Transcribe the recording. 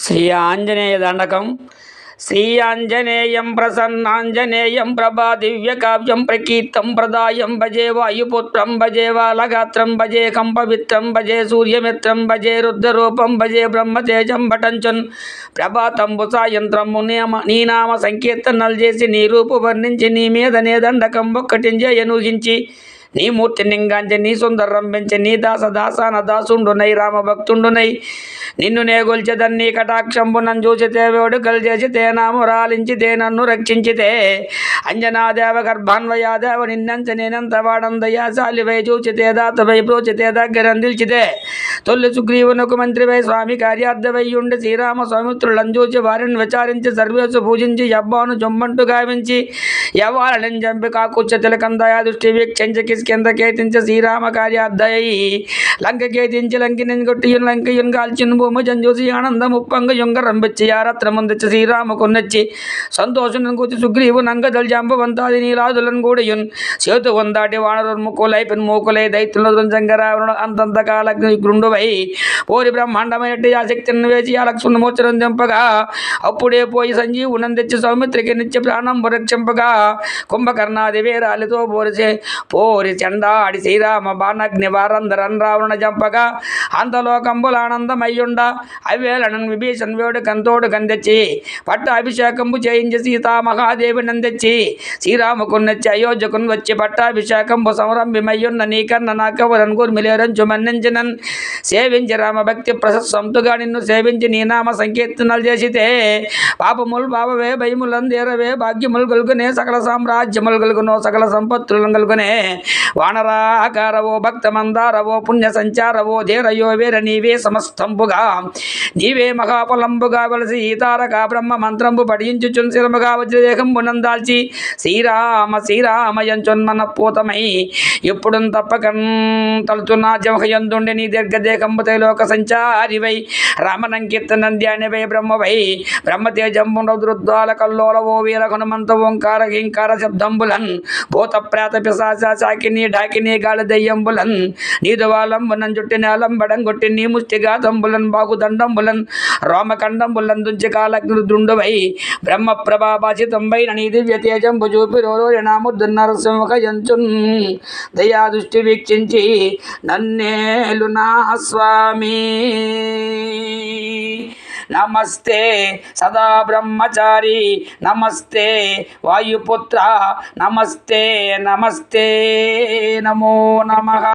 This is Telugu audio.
శ్రీ ఆంజనేయ దండకం. శ్రీ ఆంజనేయం ప్రసన్నాంజనేయం ప్రభా దివ్యకావ్యం ప్రకీర్తం ప్రదాయం భజే వాయుపుత్రం భజే వాలగాత్రం భజే కంపవిత్రం భజే సూర్యమిత్రం భజే రుద్రరూపం భజే బ్రహ్మతేజం భటంచున్ ప్రభాతంబు సాయంత్రము నీ నామ సంకీర్తనలు చేసి నీ రూపు వర్ణించి నీ మీదనే దండకం ఒక్కటించేయనూహించి నీ మూర్తి నింగాంచి నీ సుందరం పెంచి నీ దాసాన దాసుండునై రామ భక్తుండునై నిన్ను నేగొల్చెదన్ నీ కటాక్షంబునన్ చూచితే వేడుకలు చేసితే నామురాలించితే నన్ను రక్షించితే అంజనాదేవ గర్భాన్వయాదేవ నిన్నంచ నేనంత వాడందయాశాలివై చూచితే దాతవై ప్రోచితే దగ్గరందిల్చితే తొల్లి సుగ్రీవునకు మంత్రివై స్వామి కార్యార్థవయ్యుండి శ్రీరామ స్వామిత్రులను చూచి వారిని విచారించి సర్వేసు పూజించి యబ్బాను జొమ్మంటు గావించి యవ్వాలని చంపి కాకుచ్చ తిలకందయా దృష్టి వీక్షించి కిష్కింద కేతించి శ్రీరామ కార్యార్థయి లంక కేతించి లంకిని కొట్టియున్ లంకయున్ కాల్చిన భూమి జంజూసి ఆనందం ఉప్పంగ యుంగరంబిచ్చి యారత్రముందిచ్చి శ్రీరామకున్నచ్చి సంతోషులను కూర్చి సుగ్రీవు నంగదల్ జంపవంతాది నీలాదులను కూడియున్ సేతు వందాటి వానరున్ముక్కులై పెన్మూకులై దైత్యులను జంగరావరుడు అంతంతకాల గృండువై పోరి బ్రహ్మాండమైనట్టి ఆ శక్తిని వేసి ఆ లక్ష్మణమూర్చనం చంపగా అప్పుడే పోయి సంజీవునం తెచ్చి సౌమిత్రికి నిత్య ప్రాణం రక్షింపగా కుంభకర్ణాది వీరాలితో పోరి చెండాడి శ్రీరామ బాణగ్ని వారందరన్ రావణ చంపగా అంతలోకంబులానందమయ్యుండ అవేళనన్ విభీషణ్ వేడు కంతోడు కందెచ్చి పట్టాభిషేకంబు చేయించి సీతామహాదేవి నందెచ్చి శ్రీరామకున్నెచ్చి అయోధ్యకున్ వచ్చి పట్టాభిషేకంబు సంరంభిమయ్యున్న నీకన్న నాకెవరన్ గుర్మిలేరంచు మన్నించినన్ సేవించి రామ భక్తి ప్రశస్తంతుగా నిన్ను సేవించి నీ నామ సంకీర్తనలు చేసితే పాపములు పాపవే భయములందేరవే భాగ్యములు గలుగునే సకల సామ్రాజ్యములు గలుగునో సకల సంపత్తులను గలుగునే వానరాకారవో భక్త మందారవో పుణ్య సంచారవో ధీరయో వీర నీవే సమస్తంబుగా నీవే మహాఫలంబుగా వలసి ఈతారక బ్రహ్మ మంత్రంబు పఠించుచున్ శిరముగా వజ్రదేహంబునందాల్చి శ్రీరామ శ్రీరామయంచున్మన పూతమై ఇప్పుడు తప్పకన్ తలుతున్నా జమహయందుండి నీ దీర్ఘదేహంబు తైలోక సంచారివై రామనంకీర్తనం ధ్యానివై బ్రహ్మవై బ్రహ్మతేజంబుద్రుద్వాల కల్లోలవో వీర హనుమంత ఓంకార హింకార శబ్దంబులన్ భూత ప్రేత పిశాచ చాకిని ఢాకిని గాలి దయ్యంబులన్ నీదువాలంబునం చుట్టి నేలంబడం కొట్టి నీ ముష్టిఘాతంబులన్ బాగుదండంబులన్ రోమకండంబులన్ దుంచి కాలగ్నుద్రుండువై బ్రహ్మ ప్రభాభాషితంబైన నీ దివ్య తేజంబు చూపి రోనాముద్దున్నరసింహయంచున్ దయా దృష్టి వీక్షించి నన్నేలు నా స్వామి. నమస్తే సదా బ్రహ్మచారి నమస్తే వాయుపుత్ర నమస్తే నమస్తే నమో నమః.